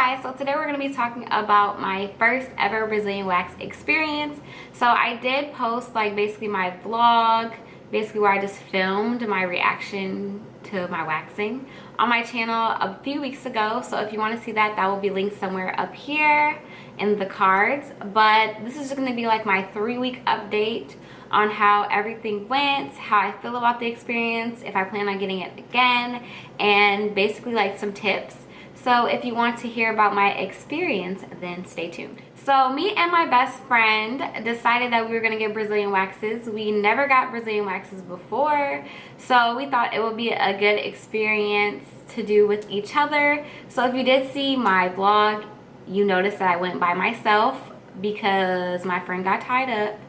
guys, so today we're going to be talking about my first ever Brazilian wax experience. So I did post like basically my vlog, basically where I just filmed my reaction to my waxing on my channel a few weeks ago. So if you want to see that, that will be linked somewhere up here in the cards. But this is just going to be like my 3-week update on how everything went, how I feel about the experience, if I plan on getting it again, and basically like some tips. So if you want to hear about my experience, then stay tuned. So me and my best friend decided that we were gonna get Brazilian waxes. We never got Brazilian waxes before, so we thought it would be a good experience to do with each other. So if you did see my vlog, you noticed that I went by myself because my friend got tied up,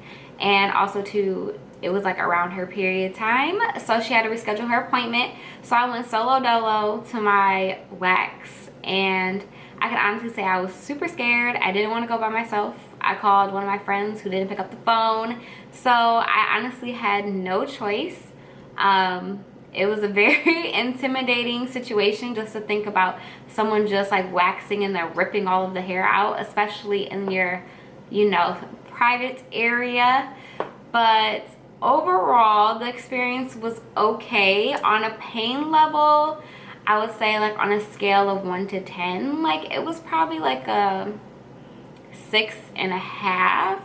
and also too, it was like around her period time, so she had to reschedule her appointment. So I went solo dolo to my wax, and I can honestly say I was super scared. I didn't want to go by myself. I called one of my friends who didn't pick up the phone, so I honestly had no choice. It was a very intimidating situation just to think about someone just like waxing and they're ripping all of the hair out, especially in your, you know, private area. But overall, the experience was okay. On a pain level, I would say like on a scale of 1 to 10, like it was probably like a 6.5,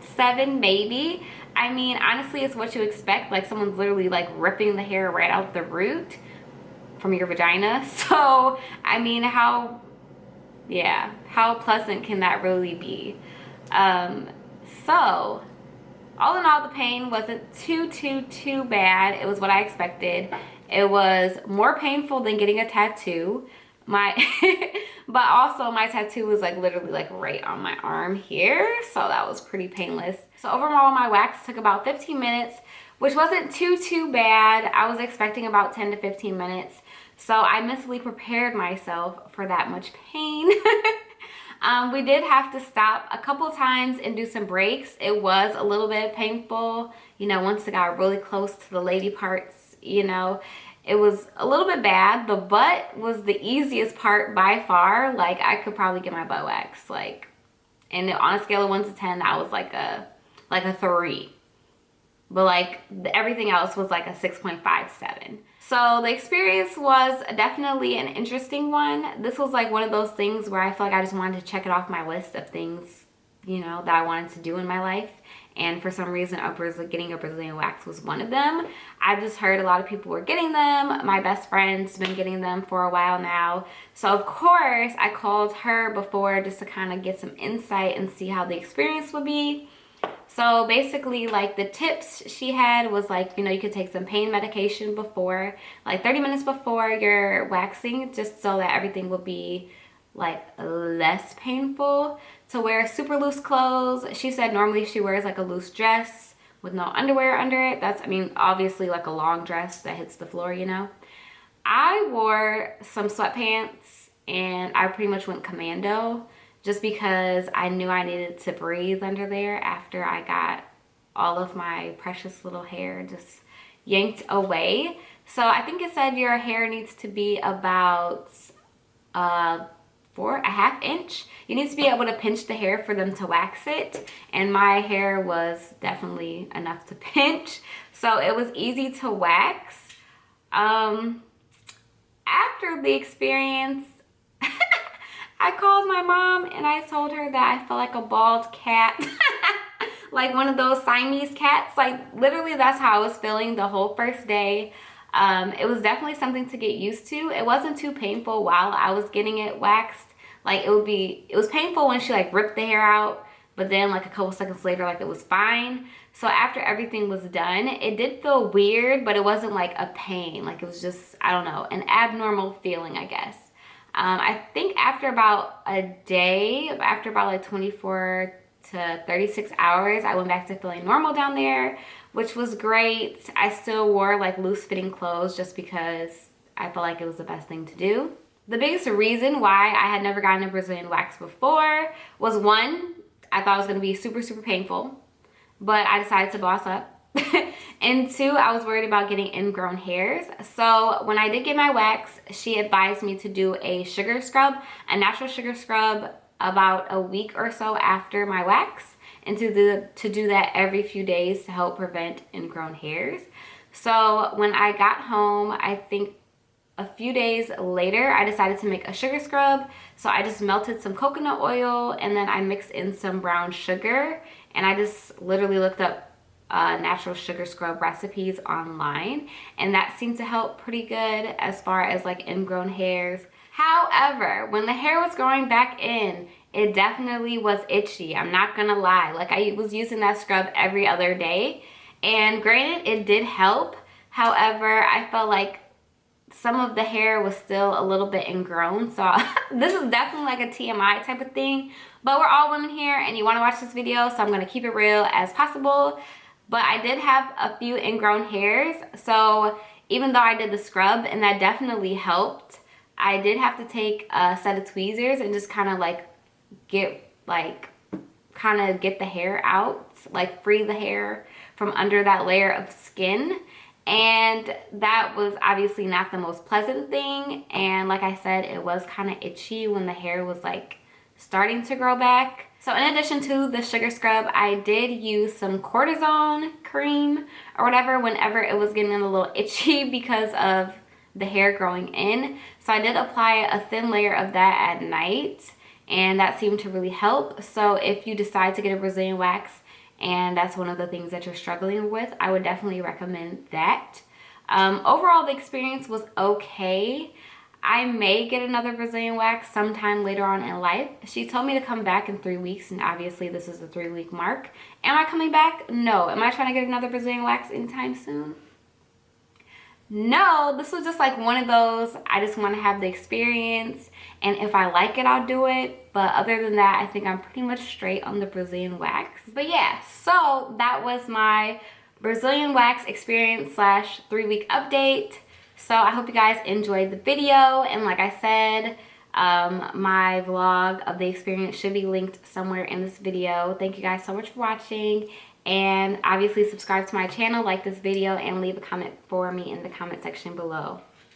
7 maybe. I mean, honestly, it's what you expect. Like someone's literally like ripping the hair right out the root from your vagina. So, I mean, how pleasant can that really be? So all in all, the pain wasn't too bad. It was what I expected. It was more painful than getting a tattoo. But also my tattoo was like literally like right on my arm here, so that was pretty painless. So overall, my wax took about 15 minutes, which wasn't too bad. I was expecting about 10 to 15 minutes, so I mentally prepared myself for that much pain. We did have to stop a couple times and do some breaks. It was a little bit painful, you know, once it got really close to the lady parts, you know, it was a little bit bad. The butt was the easiest part by far. Like I could probably get my butt waxed, like, and on a scale of 1 to 10, I was like a 3. But like everything else was like a 6.57. So the experience was definitely an interesting one. This was like one of those things where I feel like I just wanted to check it off my list of things, you know, that I wanted to do in my life. And for some reason, getting a Brazilian wax was one of them. I just heard a lot of people were getting them. My best friend's been getting them for a while now. So of course, I called her before just to kind of get some insight and see how the experience would be. So basically, like the tips she had was like, you know, you could take some pain medication before, like 30 minutes before your waxing, just so that everything would be like less painful. To wear super loose clothes. She said normally she wears like a loose dress with no underwear under it. That's, I mean, obviously like a long dress that hits the floor, you know. I wore some sweatpants and I pretty much went commando, just because I knew I needed to breathe under there after I got all of my precious little hair just yanked away. So I think it said your hair needs to be about 4.5 inch. You need to be able to pinch the hair for them to wax it, and my hair was definitely enough to pinch, so it was easy to wax. After the experience, I called my mom and I told her that I felt like a bald cat. Like one of those Siamese cats. Like literally that's how I was feeling the whole first day. It was definitely something to get used to. It wasn't too painful while I was getting it waxed. Like it was painful when she like ripped the hair out, but then like a couple seconds later, like it was fine. So after everything was done, it did feel weird, but it wasn't like a pain. Like it was just, I don't know, an abnormal feeling, I guess. I think after about a day, after about like 24 to 36 hours, I went back to feeling normal down there, which was great. I still wore like loose fitting clothes just because I felt like it was the best thing to do. The biggest reason why I had never gotten a Brazilian wax before was, one, I thought it was going to be super painful, but I decided to boss up And 2, I was worried about getting ingrown hairs. So when I did get my wax, she advised me to do a sugar scrub, a natural sugar scrub, about a week or so after my wax, and to do that every few days to help prevent ingrown hairs. So when I got home, I think a few days later, I decided to make a sugar scrub. So I just melted some coconut oil and then I mixed in some brown sugar, and I just literally looked up natural sugar scrub recipes online, and that seemed to help pretty good as far as like ingrown hairs. However, when the hair was growing back in, it definitely was itchy. I'm not gonna lie. Like, I was using that scrub every other day, and granted, it did help. However, I felt like some of the hair was still a little bit ingrown. So this is definitely like a TMI type of thing, but we're all women here and you want to watch this video, so I'm going to keep it real as possible. But I did have a few ingrown hairs, so even though I did the scrub and that definitely helped, I did have to take a set of tweezers and just kind of like get the hair out, like free the hair from under that layer of skin. And that was obviously not the most pleasant thing, and like I said, it was kind of itchy when the hair was like starting to grow back. So in addition to the sugar scrub, I did use some cortisone cream or whatever whenever it was getting a little itchy because of the hair growing in. So I did apply a thin layer of that at night, and that seemed to really help. So if you decide to get a Brazilian wax and that's one of the things that you're struggling with, I would definitely recommend that. Overall, the experience was okay. I may get another Brazilian wax sometime later on in life. She told me to come back in 3 weeks, and obviously this is the 3-week mark. Am I coming back? No. Am I trying to get another Brazilian wax anytime soon? No. This was just like one of those, I just want to have the experience, and if I like it, I'll do it. But other than that, I think I'm pretty much straight on the Brazilian wax. But yeah, so that was my Brazilian wax experience / 3-week update. So I hope you guys enjoyed the video, and like I said, my vlog of the experience should be linked somewhere in this video. Thank you guys so much for watching, and obviously subscribe to my channel, like this video, and leave a comment for me in the comment section below.